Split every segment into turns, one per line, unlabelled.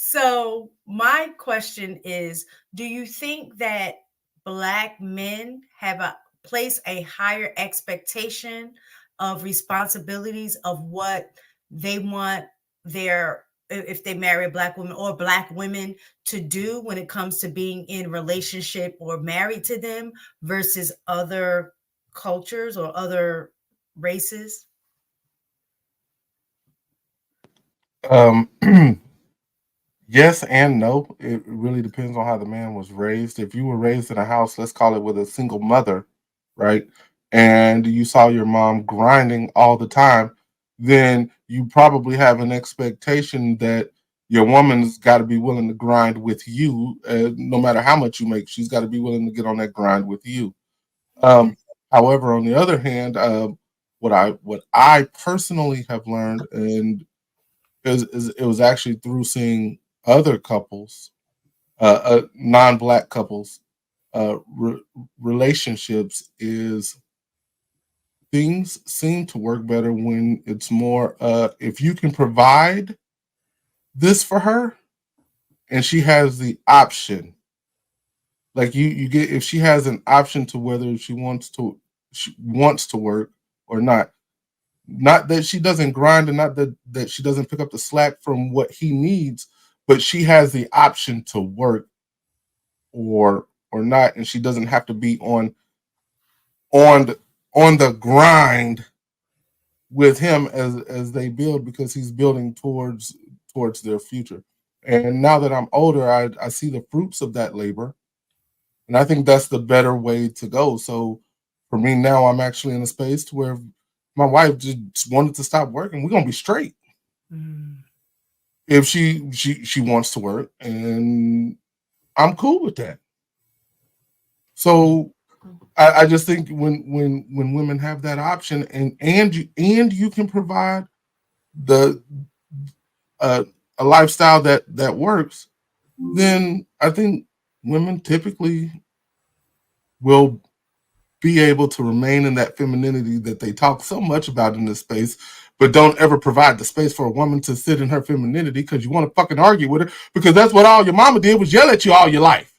So my question is, do you think that black men have a place a higher expectation of responsibilities of what they want their if they marry a black woman or black women to do when it comes to being in relationship or married to them versus other cultures or other races?
Um, yes and no. It really depends on how the man was raised. If you were raised in a house, let's call it with a single mother, right? And you saw your mom grinding all the time, then you probably have an expectation that your woman's got to be willing to grind with you, no matter how much you make. She's got to be willing to get on that grind with you. Um, However, on the other hand, what I personally have learned, and it was actually through seeing other couples, non-black couples, re- relationships, is things seem to work better when it's more, if you can provide this for her and she has the option, like you get, if she has an option to whether she wants to work or not. Not that she doesn't grind, and not that she doesn't pick up the slack from what he needs, but she has the option to work or not, and she doesn't have to be on the, on the grind with him as they build, because he's building towards their future. And now that I'm older, I see the fruits of that labor, and I think that's the better way to go. So for me now, I'm actually in a space to where my wife just wanted to stop working, we're gonna be straight.
Mm.
If she wants to work, and I'm cool with that. So I just think when women have that option, and you can provide the uh, a lifestyle that works, then I think women typically will be able to remain in that femininity that they talk so much about in this space, but don't ever provide the space for a woman to sit in her femininity because you want to fucking argue with her, because that's what all your mama did, was yell at you all your life.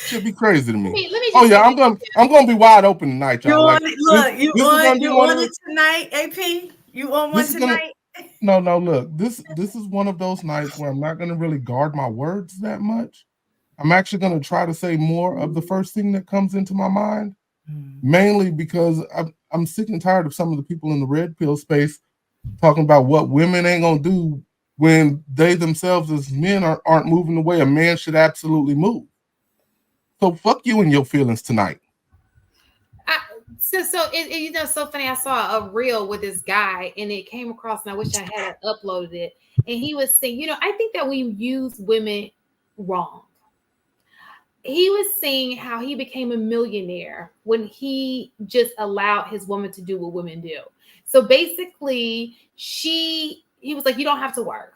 Should be crazy to me.
Let me
Oh
just
yeah,
say this.
I'm gonna be wide open tonight,
You
y'all.
on
Like
it?
this
Look,
this is gonna be
you
one of
on
the
it tonight, AP? You on one
this is gonna
tonight?
no, look, this is one of those nights where I'm not gonna really guard my words that much. I'm actually gonna try to say more of the first thing that comes into my mind,
Mm.
mainly because I'm sick and tired of some of the people in the red pill space talking about what women ain't gonna do when they themselves as men aren't moving the way a man should absolutely move. So fuck you and your feelings tonight.
I, so funny. I saw a reel with this guy, and it came across, and I wish I had uploaded it. And he was saying, I think that we use women wrong. He was saying how he became a millionaire when he just allowed his woman to do what women do. So basically, he was like, you don't have to work,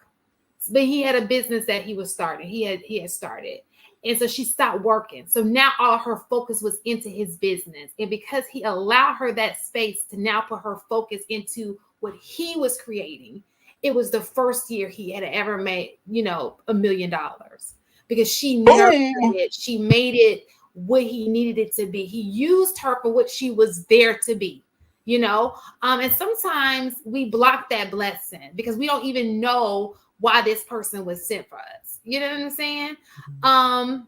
but he had a business that he was starting. He had started. And so she stopped working. So now all her focus was into his business. And because he allowed her that space to now put her focus into what he was creating, it was the first year he had ever made, $1 million, because she nurtured
Boom.
it. She made it what he needed it to be. He used her for what she was there to be. And sometimes we block that blessing because we don't even know why this person was sent for us. You know what I'm saying? Um,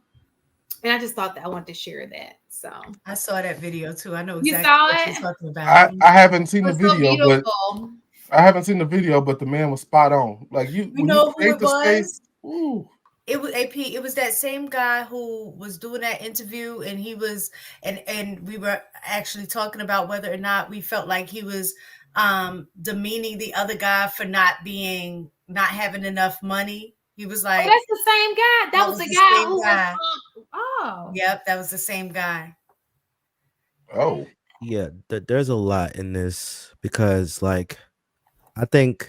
and I just thought that I wanted to share that. So
I saw that video too. I know
you
exactly
saw
what you're
it?
talking about.
I haven't
It
seen the
was so
video, but
beautiful.
the man was spot on. Like you,
You
when you
know who
create
it
the space,
was?
ooh,
It was AP. It was that same guy who was doing that interview, and he was, and we were actually talking about whether or not we felt like he was demeaning the other guy for not having enough money. He was
Oh,
like,
that's the same guy. That
that
was
was
the
the
guy
same
who was.
guy.
Oh,
Yep, that was the same guy.
oh,
Yeah, there's a lot in this because, like, I think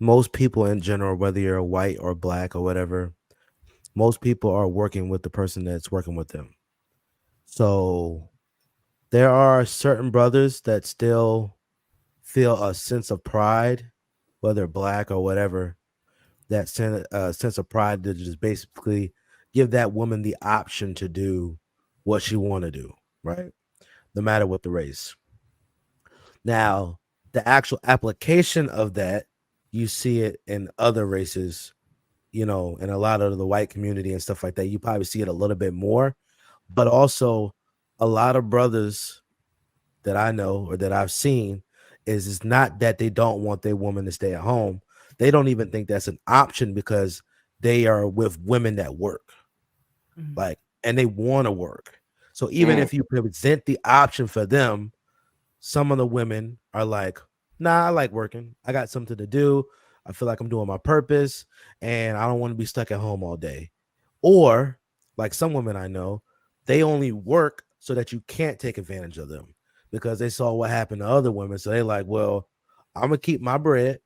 most people in general, whether you're white or black or whatever, most people are working with the person that's working with them. So there are certain brothers that still feel a sense of pride whether black or whatever, that sense of pride to just basically give that woman the option to do what she want to do, right? No matter what the race. Now, the actual application of that, you see it in other races, in a lot of the white community and stuff like that. You probably see it a little bit more, but also a lot of brothers that I know or that I've seen is it's not that they don't want their woman to stay at home. They don't even think that's an option because they are with women that work, like, and they want to work. So even if you present the option for them, some of the women are like, nah, I like working. I got something to do. I feel like I'm doing my purpose and I don't want to be stuck at home all day. Or like some women I know, they only work so that you can't take advantage of them because they saw what happened to other women. So they like, well, I'm gonna keep my bread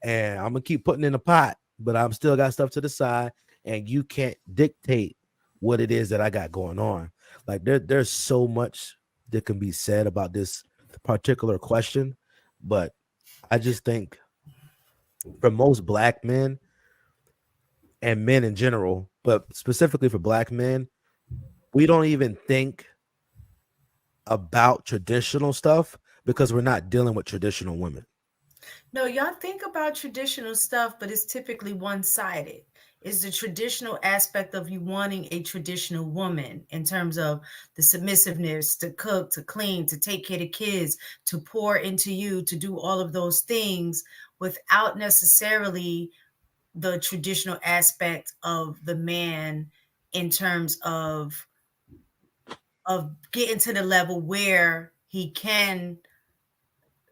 and I'm gonna keep putting in the pot, but I'm still got stuff to the side, and you can't dictate what it is that I got going on. Like there's so much that can be said about this particular question, but I just think for most black men and men in general, but specifically for black men, we don't even think about traditional stuff because we're not dealing with traditional women.
No, y'all think about traditional stuff, but it's typically one-sided. It's the traditional aspect of you wanting a traditional woman in terms of the submissiveness to cook, to clean, to take care of kids, to pour into you, to do all of those things without necessarily the traditional aspect of the man in terms of getting to the level where he can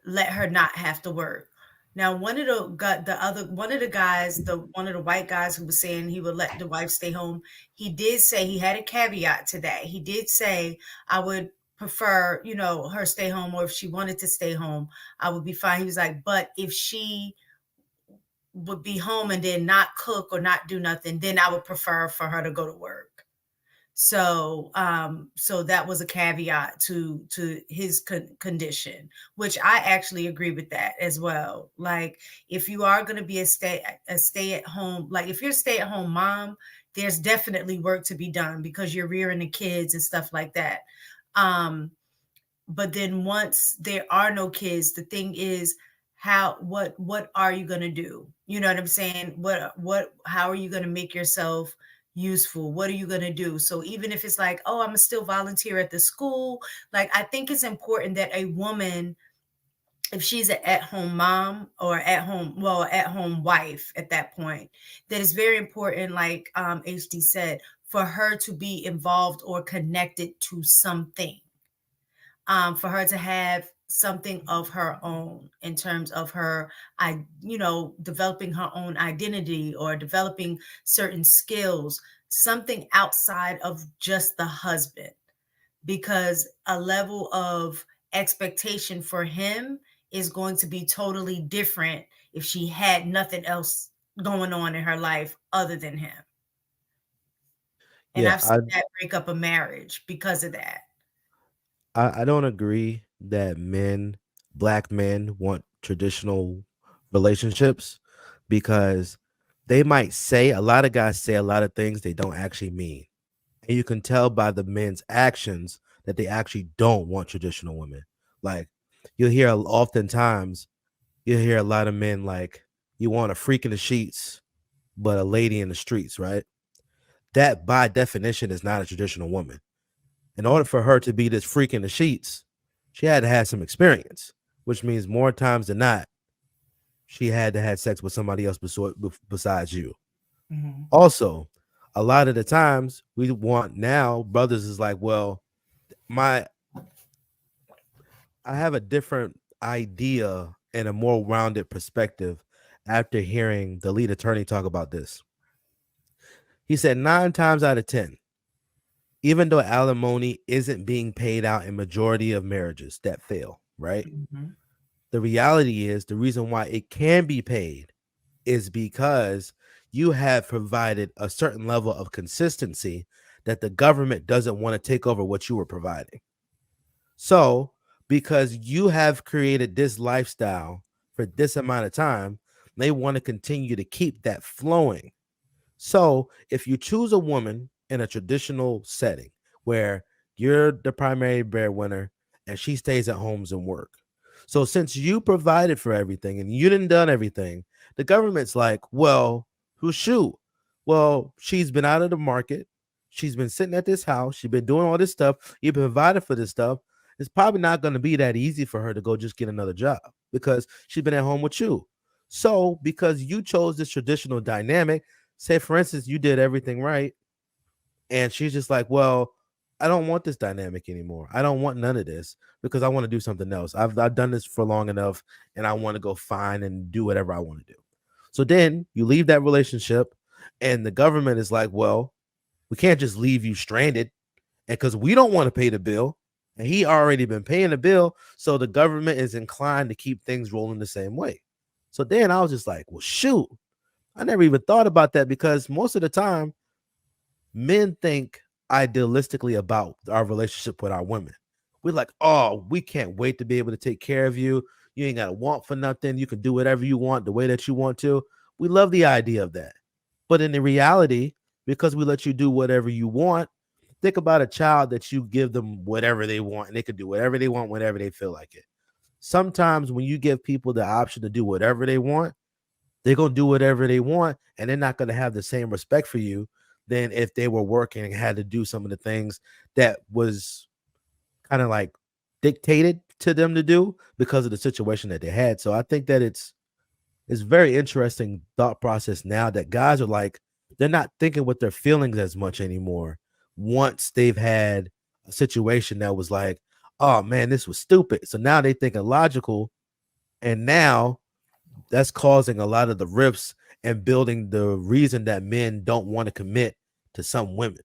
let her not have to work. Now, one of the guys, one of the white guys who was saying he would let the wife stay home, he did say he had a caveat to that. He did say, I would prefer, her stay home, or if she wanted to stay home, I would be fine. He was like, but if she would be home and then not cook or not do nothing, then I would prefer for her to go to work. So that was a caveat to his condition, which I actually agree with that as well. Like, if you are going to be a stay at home, like if you're a stay at home mom, there's definitely work to be done because you're rearing the kids and stuff like that. But then once there are no kids, the thing is, what are you going to do? You know what I'm saying? How are you going to make yourself useful? What are you going to do? So even if it's like, oh, I'm still volunteer at the school, like, I think it's important that a woman, if she's an at-home mom or at-home wife at that point, that is very important, like HD said, for her to be involved or connected to something, for her to have something of her own in terms of her, developing her own identity or developing certain skills, something outside of just the husband, because a level of expectation for him is going to be totally different if she had nothing else going on in her life other than him. And
Yeah,
I've seen that break up a marriage because of that.
I don't agree that black men want traditional relationships because they might say, a lot of guys say a lot of things they don't actually mean. And you can tell by the men's actions that they actually don't want traditional women. Like, oftentimes you'll hear a lot of men like, you want a freak in the sheets, but a lady in the streets, right? That by definition is not a traditional woman. In order for her to be this freak in the sheets, she had to have some experience, which means more times than not, she had to have sex with somebody else besides you.
Mm-hmm.
Also, a lot of the times we want now, brothers is like, well, I have a different idea and a more rounded perspective after hearing the lead attorney talk about this. He said 9 times out of 10, even though alimony isn't being paid out in majority of marriages that fail, right?
Mm-hmm.
The reality is the reason why it can be paid is because you have provided a certain level of consistency that the government doesn't want to take over what you were providing. So, because you have created this lifestyle for this amount of time, They want to continue to keep that flowing. So if you choose a woman in a traditional setting where you're the primary breadwinner and she stays at homes and work. So since you provided for everything and you didn't done everything, the government's like, well, who shoot? Well, she's been out of the market. She's been sitting at this house. She's been doing all this stuff. You've been provided for this stuff. It's probably not going to be that easy for her to go just get another job because she's been at home with you. So because you chose this traditional dynamic, say for instance, you did everything right, and she's just like, well, I don't want this dynamic anymore. I don't want none of this because I want to do something else. I've done this for long enough and I want to go find and do whatever I want to do. So then you leave that relationship and the government is like, well, we can't just leave you stranded and because we don't want to pay the bill and he already been paying the bill. So the government is inclined to keep things rolling the same way. So then I was just like, well, shoot, I never even thought about that because most of the time men think idealistically about our relationship with our women. We're like, oh, we can't wait to be able to take care of you. You ain't got to want for nothing. You can do whatever you want the way that you want to. We love the idea of that. But in the reality, because we let you do whatever you want, think about a child that you give them whatever they want and they can do whatever they want whenever they feel like it. Sometimes when you give people the option to do whatever they want, they're going to do whatever they want and they're not going to have the same respect for you than if they were working and had to do some of the things that was kind of like dictated to them to do because of the situation that they had. So I think that it's very interesting thought process now that guys are like, they're not thinking with their feelings as much anymore once they've had a situation that was like, oh man, this was stupid. So now they think logical, and now that's causing a lot of the rifts and building the reason that men don't want to commit to some women.